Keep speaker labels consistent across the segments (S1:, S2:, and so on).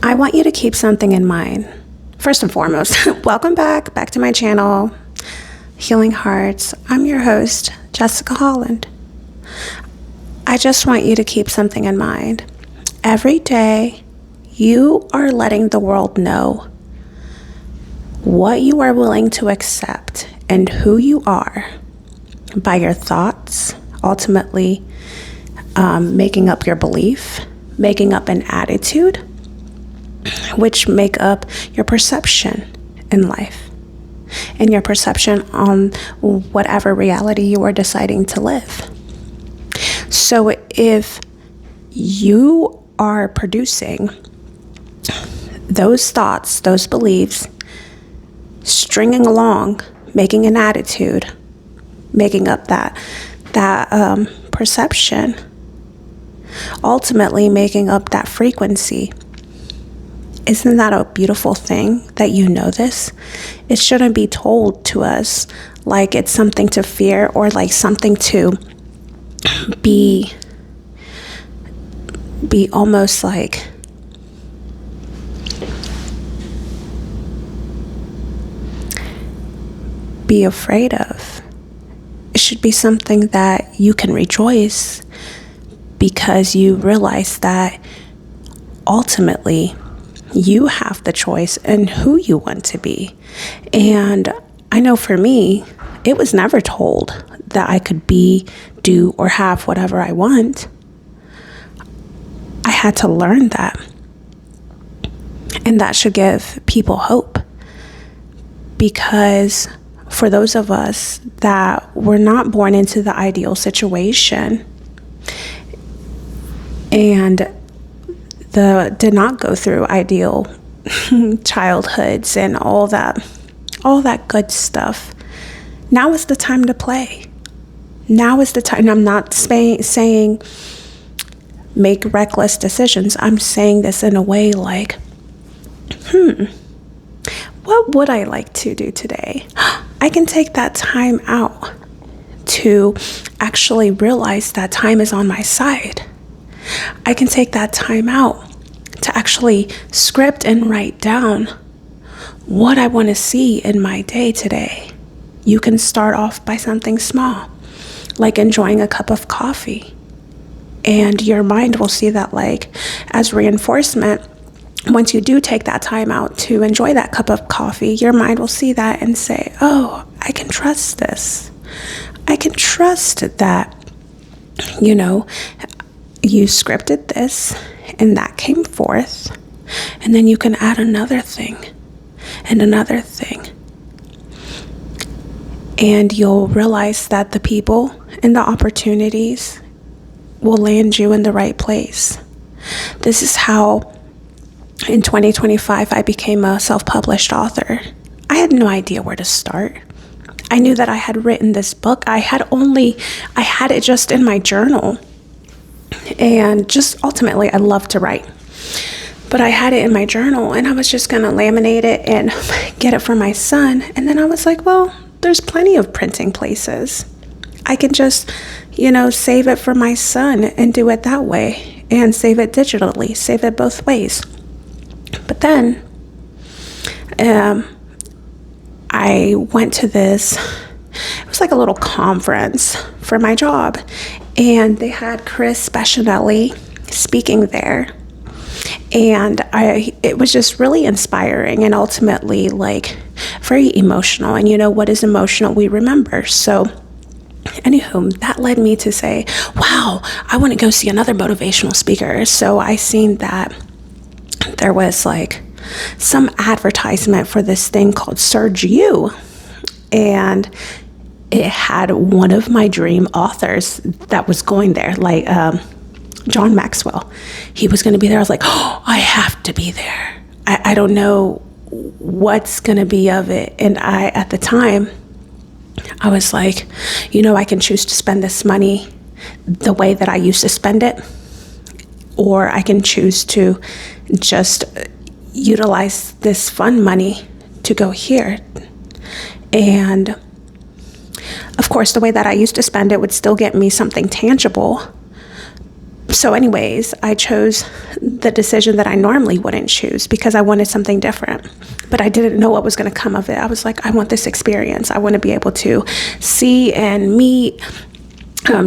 S1: I want you to keep something in mind. First and foremost, welcome back to my channel, Healing Hearts. I'm your host, Jessica Holland. I just want you to keep something in mind. Every day, you are letting the world know what you are willing to accept and who you are by your thoughts, ultimately making up your belief, making up an attitude, which make up your perception in life and your perception on whatever reality you are deciding to live. So if you are producing those thoughts, those beliefs, stringing along, making an attitude, making up that perception, ultimately making up that frequency, isn't that a beautiful thing that you know this? It shouldn't be told to us like it's something to fear or like something to be almost like be afraid of. It should be something that you can rejoice because you realize that ultimately you have the choice in who you want to be. And I know for me, it was never told that I could be, do, or have whatever I want. I had to learn that. And that should give people hope. Because for those of us that were not born into the ideal situation and did not go through ideal childhoods and all that good stuff, now is the time to play. Now is the time. I'm not saying make reckless decisions. I'm saying this in a way like, what would I like to do today? I can take that time out to actually realize that time is on my side. I can take that time out to actually script and write down what I want to see in my day today. You can start off by something small, like enjoying a cup of coffee. And your mind will see that like as reinforcement. Once you do take that time out to enjoy that cup of coffee, your mind will see that and say, oh, I can trust this. I can trust that, you scripted this and that came forth. And then you can add another thing and another thing. And you'll realize that the people and the opportunities will land you in the right place. This is how in 2025, I became a self-published author. I had no idea where to start. I knew that I had written this book. I had it just in my journal. And just ultimately, I love to write. But I had it in my journal and I was just going to laminate it and get it for my son. And then I was like, well, there's plenty of printing places. I can just, save it for my son and do it that way and save it digitally, save it both ways. But then I went to this, it was like a little conference for my job, and they had Chris Specianelli speaking there. And it was just really inspiring and ultimately like very emotional. And what is emotional, we remember. So anywho, that led me to say, wow, I want to go see another motivational speaker. So I seen that there was like some advertisement for this thing called Surge U, and it had one of my dream authors that was going there, like John Maxwell. He was going to be there. I was like, oh, I have to be there. I don't know what's going to be of it. And at the time, I was like, I can choose to spend this money the way that I used to spend it, or I can choose to just utilize this fund money to go here. And of course, the way that I used to spend it would still get me something tangible, So anyways, I chose the decision that I normally wouldn't choose because I wanted something different, but I didn't know what was going to come of it. I was like, I want this experience. I want to be able to see and meet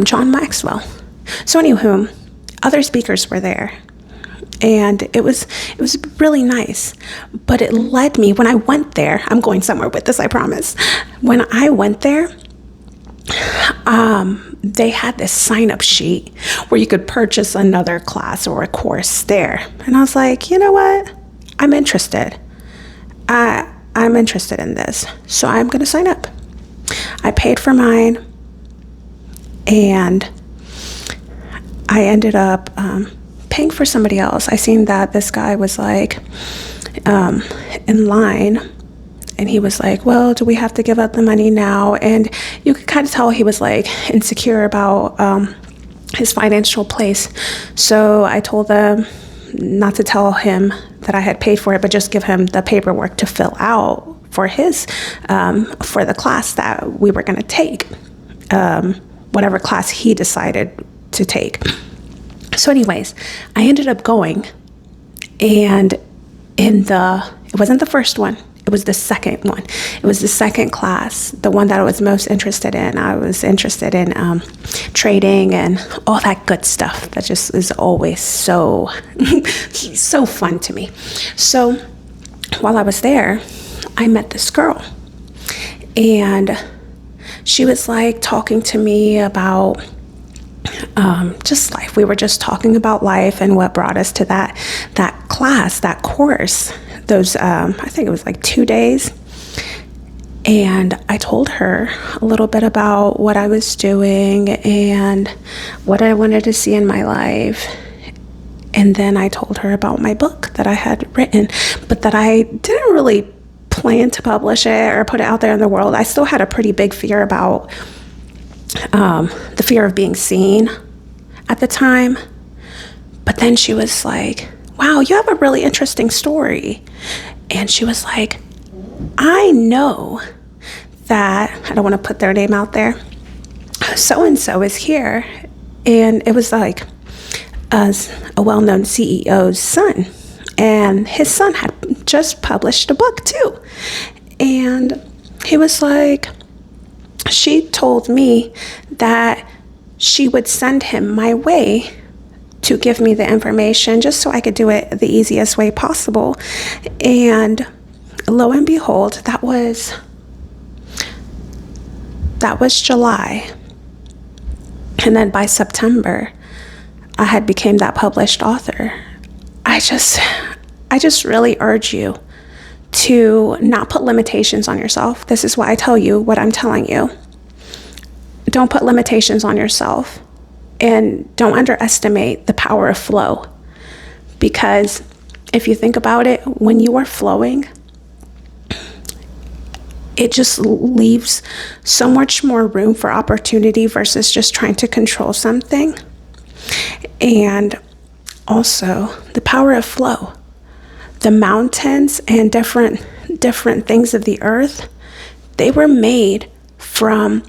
S1: John Maxwell. So anywho, other speakers were there, and it was really nice. But it led me, when I went there, I'm going somewhere with this, I promise. When I went there, they had this sign-up sheet where you could purchase another class or a course there. And I was like, you know what? I'm interested. I'm interested in this. So I'm going to sign up. I paid for mine, and I ended up paying for somebody else. I seen that this guy was like in line, and he was like, well, do we have to give up the money now? And you could kind of tell he was like insecure about his financial place. So I told them not to tell him that I had paid for it, but just give him the paperwork to fill out for his for the class that we were going to take, whatever class he decided to take. So anyways, I ended up going, and it wasn't the first one. It was the second one. It was the second class, the one that I was most interested in. I was interested in trading and all that good stuff that just is always so fun to me. So while I was there, I met this girl, and she was like talking to me about just life. We were just talking about life and what brought us to that class, that course. Those, I think it was like 2 days. And I told her a little bit about what I was doing and what I wanted to see in my life. And then I told her about my book that I had written, but that I didn't really plan to publish it or put it out there in the world. I still had a pretty big fear about the fear of being seen at the time. But then she was like, wow, you have a really interesting story. And she was like, I know that, I don't want to put their name out there, so-and-so is here. And it was like a well-known CEO's son. And his son had just published a book too. And he was like, she told me that she would send him my way to give me the information just so I could do it the easiest way possible. And lo and behold, that was July. And then by September, I had became that published author. I just really urge you to not put limitations on yourself. This is why I tell you what I'm telling you. Don't put limitations on yourself, and don't underestimate the power of flow. Because if you think about it, when you are flowing, it just leaves so much more room for opportunity versus just trying to control something. And also the power of flow. The mountains and different things of the earth, they were made from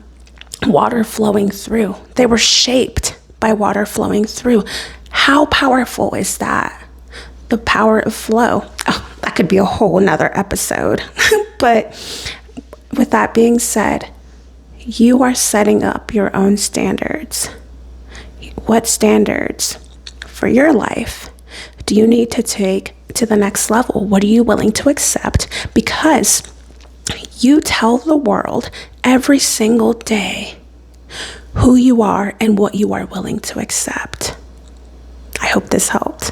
S1: water flowing through. They were shaped by water flowing through. How powerful is that? The power of flow. Oh, that could be a whole nother episode. But with that being said, you are setting up your own standards. What standards for your life do you need to take to the next level? What are you willing to accept? Because you tell the world every single day who you are and what you are willing to accept. I hope this helped.